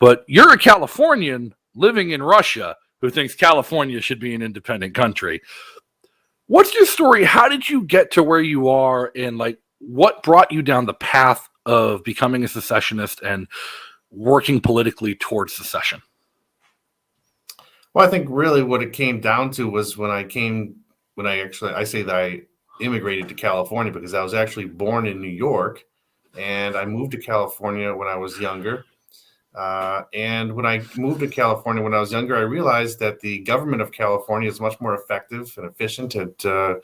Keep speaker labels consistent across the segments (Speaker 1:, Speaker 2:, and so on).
Speaker 1: But you're a Californian living in Russia who thinks California should be an independent country. What's your story? How did you get to where you are, and like what brought you down the path of becoming a secessionist and working politically towards secession?
Speaker 2: Well, I think really what it came down to was I say that I immigrated to California because I was actually born in New York, and I moved to California when I was younger. And when I moved to California when I was younger, I realized that the government of California is much more effective and efficient at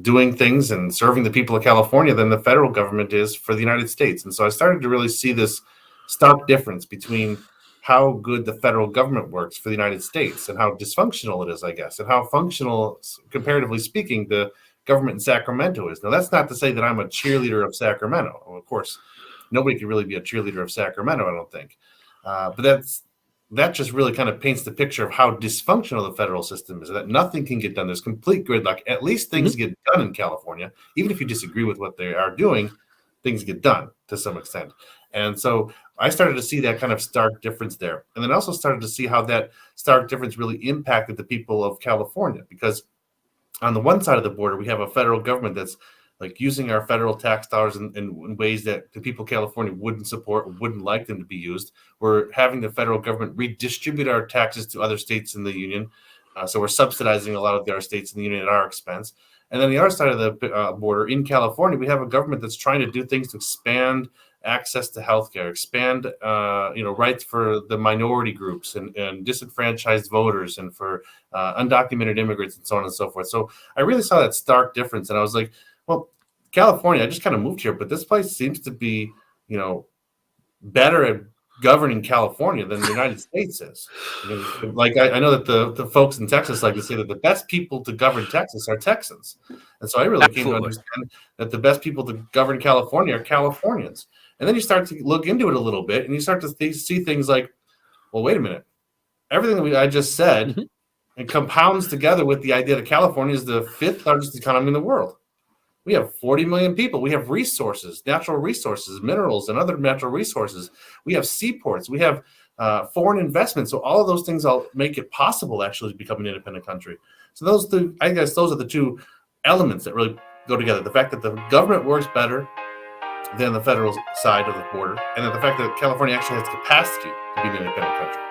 Speaker 2: doing things and serving the people of California than the federal government is for the United States. And so I started to really see this stark difference between how good the federal government works for the United States and how dysfunctional it is, I guess, and how functional, comparatively speaking, the government in Sacramento is. Now, that's not to say that I'm a cheerleader of Sacramento. Well, of course, nobody could really be a cheerleader of Sacramento, I don't think. But that just really kind of paints the picture of how dysfunctional the federal system is, that nothing can get done. There's complete gridlock. At least things get done in California. Even if you disagree with what they are doing, things get done to some extent. And so I started to see that kind of stark difference there. And then I also started to see how that stark difference really impacted the people of California, because on the one side of the border, we have a federal government that's like using our federal tax dollars in ways that the people of California wouldn't support or wouldn't like them to be used. We're having the federal government redistribute our taxes to other states in the union. So we're subsidizing a lot of our states in the union at our expense. And then the other side of the border in California, we have a government that's trying to do things to expand access to healthcare, expand rights for the minority groups and disenfranchised voters and for undocumented immigrants and so on and so forth. So I really saw that stark difference. And I was like, well, California, I just kind of moved here, but this place seems to be, better at governing California than the United States is. Like I know that the folks in Texas like to say that the best people to govern Texas are Texans. And so I really came to understand that the best people to govern California are Californians. And then you start to look into it a little bit and you start to see things like, well, wait a minute. Everything I just said, it compounds together with the idea that California is the 5th largest economy in the world. We have 40 million people. We have resources, natural resources, minerals, and other natural resources. We have seaports. We have foreign investment. So all of those things all make it possible actually to become an independent country. So those are the two elements that really go together. The fact that the government works better than the federal side of the border, and then the fact that California actually has the capacity to be an independent country.